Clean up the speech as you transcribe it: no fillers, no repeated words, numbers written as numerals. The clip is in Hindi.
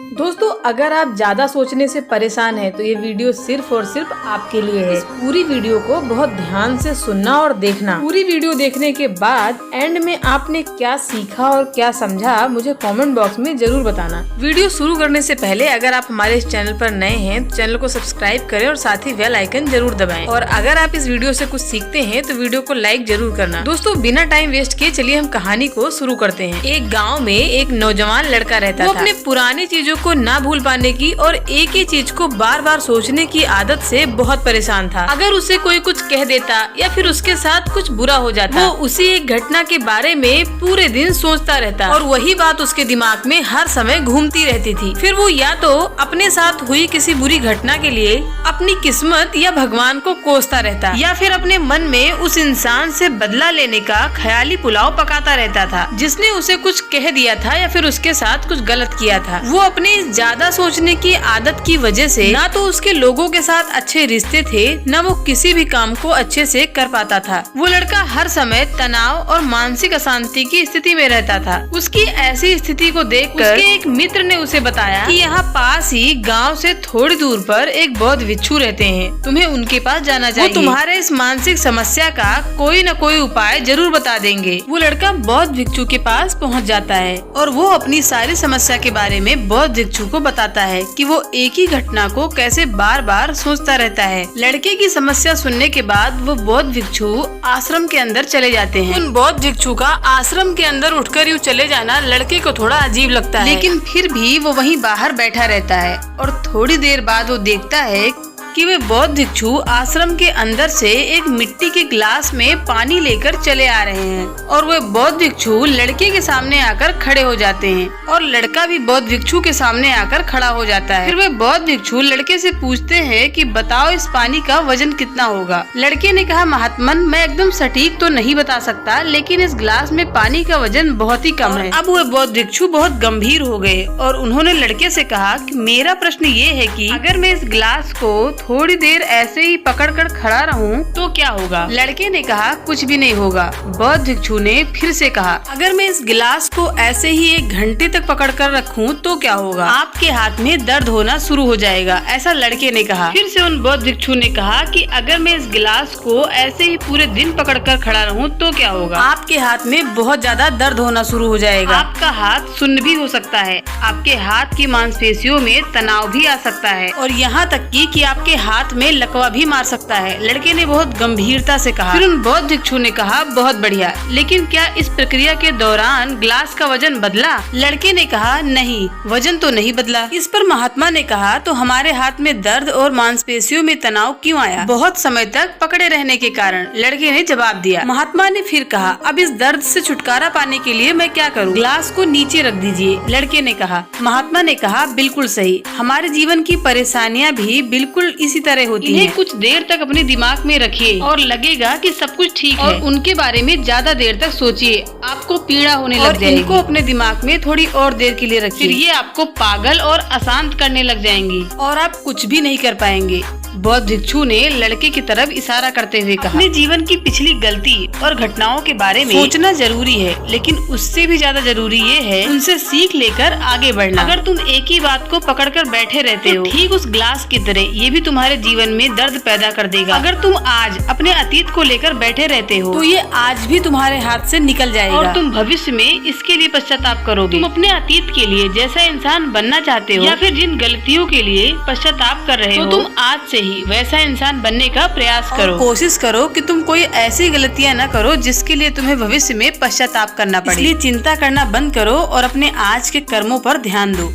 दोस्तों, अगर आप ज्यादा सोचने से परेशान हैं तो ये वीडियो सिर्फ और सिर्फ आपके लिए है। इस पूरी वीडियो को बहुत ध्यान से सुनना और देखना। पूरी वीडियो देखने के बाद एंड में आपने क्या सीखा और क्या समझा मुझे कमेंट बॉक्स में जरूर बताना। वीडियो शुरू करने से पहले अगर आप हमारे इस चैनल पर नए हैं तो चैनल को सब्सक्राइब करें और साथ ही बेल आइकन जरूर दबाएं। और अगर आप इस वीडियो से कुछ सीखते हैं तो वीडियो को लाइक जरूर करना। दोस्तों, बिना टाइम वेस्ट किए चलिए हम कहानी को शुरू करते हैं। एक गाँव में एक नौजवान लड़का रहता था। वो अपने पुरानी चीजों को ना भूल पाने की और एक ही चीज को बार बार सोचने की आदत से बहुत परेशान था। अगर उसे कोई कुछ कह देता या फिर उसके साथ कुछ बुरा हो जाता, वो उसी एक घटना के बारे में पूरे दिन सोचता रहता और वही बात उसके दिमाग में हर समय घूमती रहती थी। फिर वो या तो अपने साथ हुई किसी बुरी घटना के लिए अपनी किस्मत या भगवान को कोसता रहता, या फिर अपने मन में उस इंसान से बदला लेने का ख्याली पुलाव पकाता रहता था जिसने उसे कुछ कह दिया था या फिर उसके साथ कुछ गलत किया था। वो अपने ज्यादा सोचने की आदत की वजह से ना तो उसके लोगों के साथ अच्छे रिश्ते थे, न वो किसी भी काम को अच्छे से कर पाता था। वो लड़का हर समय तनाव और मानसिक अशांति की स्थिति में रहता था। उसकी ऐसी स्थिति को देखकर उसके एक मित्र ने उसे बताया कि यहाँ पास ही गांव से थोड़ी दूर पर एक बौद्ध भिक्षु रहते हैं, तुम्हें उनके पास जाना चाहिए। वो तुम्हारे इस मानसिक समस्या का कोई न कोई उपाय जरूर बता देंगे। वो लड़का बौद्ध भिक्षु के पास पहुँच जाता है और वो अपनी सारी समस्या के बारे में बौद्ध भिक्षु को बताता है कि वो एक ही घटना को कैसे बार बार सोचता रहता है। लड़के की समस्या सुनने के बाद वो बौद्ध भिक्षु आश्रम के अंदर चले जाते हैं। उन बौद्ध भिक्षु का आश्रम के अंदर उठकर यूँ चले जाना लड़के को थोड़ा अजीब लगता है, लेकिन फिर भी वो वहीं बाहर बैठा रहता है और थोड़ी देर बाद वो देखता है कि वे बौद्ध भिक्षु आश्रम के अंदर से एक मिट्टी के गिलास में पानी लेकर चले आ रहे हैं और वे बौद्ध भिक्षु लड़के के सामने आकर खड़े हो जाते हैं और लड़का भी बौद्ध भिक्षु के सामने आकर खड़ा हो जाता है। फिर वे बौद्ध भिक्षु लड़के से पूछते हैं कि बताओ इस पानी का वजन कितना होगा। लड़के ने कहा, महात्मन, मैं एकदम सटीक तो नहीं बता सकता, लेकिन इस गिलास में पानी का वजन बहुत ही कम है। अब वे बौद्ध भिक्षु बहुत गंभीर हो गए और उन्होंने लड़के से कहा कि मेरा प्रश्न ये है कि अगर मैं इस गिलास को थोड़ी देर ऐसे ही पकड़कर खड़ा रहूं तो क्या होगा। लड़के ने कहा, कुछ भी नहीं होगा। बौद्ध भिक्षु ने फिर से कहा, अगर मैं इस गिलास को ऐसे ही 1 घंटे तक पकड़कर रखूं तो क्या होगा। आपके हाथ में दर्द होना शुरू हो जाएगा, ऐसा लड़के ने कहा। फिर से उन बौद्ध भिक्षु ने कहा कि अगर मैं इस गिलास को ऐसे ही पूरे दिन पकड़कर खड़ा रहूं तो क्या होगा। आपके हाथ में बहुत ज्यादा दर्द होना शुरू हो जाएगा, आपका हाथ सुन्न भी हो सकता है, आपके हाथ की मांसपेशियों में तनाव भी आ सकता है और यहाँ तक कि आपके हाथ में लकवा भी मार सकता है। लड़के ने बहुत गंभीरता से कहा। फिर उन बौद्ध भिक्षु ने कहा, बहुत बढ़िया, लेकिन क्या इस प्रक्रिया के दौरान गिलास का वजन बदला। लड़के ने कहा, नहीं, वजन तो नहीं बदला। इस पर महात्मा ने कहा, तो हमारे हाथ में दर्द और मांसपेशियों में तनाव क्यों आया। बहुत समय तक पकड़े रहने के कारण, लड़के ने जवाब दिया। महात्मा ने फिर कहा, अब इस दर्द से छुटकारा पाने के लिए मैं क्या करूँ। गिलास को नीचे रख दीजिए, लड़के ने कहा। महात्मा ने कहा, बिल्कुल सही, हमारे जीवन की परेशानियाँ भी बिल्कुल इसी तरह होती हैं। कुछ देर तक अपने दिमाग में रखिए और लगेगा कि सब कुछ ठीक है और उनके बारे में ज्यादा देर तक सोचिए, आपको पीड़ा होने लग जाएगी। इनको अपने दिमाग में थोड़ी और देर के लिए रखिए, फिर ये आपको पागल और अशांत करने लग जाएंगी और आप कुछ भी नहीं कर पाएंगे। बौद्ध भिक्षु ने लड़के की तरफ इशारा करते हुए कहा, अपने जीवन की पिछली गलती और घटनाओं के बारे में सोचना जरूरी है, लेकिन उससे भी ज्यादा जरूरी ये है उनसे सीख लेकर आगे बढ़ना। अगर तुम एक ही बात को पकड़कर बैठे रहते हो, ठीक उस गिलास की तरह ये भी तुम्हारे जीवन में दर्द पैदा कर देगा। अगर तुम आज अपने अतीत को लेकर बैठे रहते हो तो ये आज भी तुम्हारे हाथ से निकल जाएगा और तुम भविष्य में इसके लिए पश्चाताप करोगे। तुम अपने अतीत के लिए जैसा इंसान बनना चाहते हो या फिर जिन गलतियों के लिए पश्चाताप कर रहे हो, तो तुम आज से ही वैसा इंसान बनने का प्रयास करो। कोशिश करो कि तुम कोई ऐसी गलतियां न करो जिसके लिए तुम्हें भविष्य में पश्चाताप करना पड़े। इसलिए चिंता करना बंद करो और अपने आज के कर्मों पर ध्यान दो।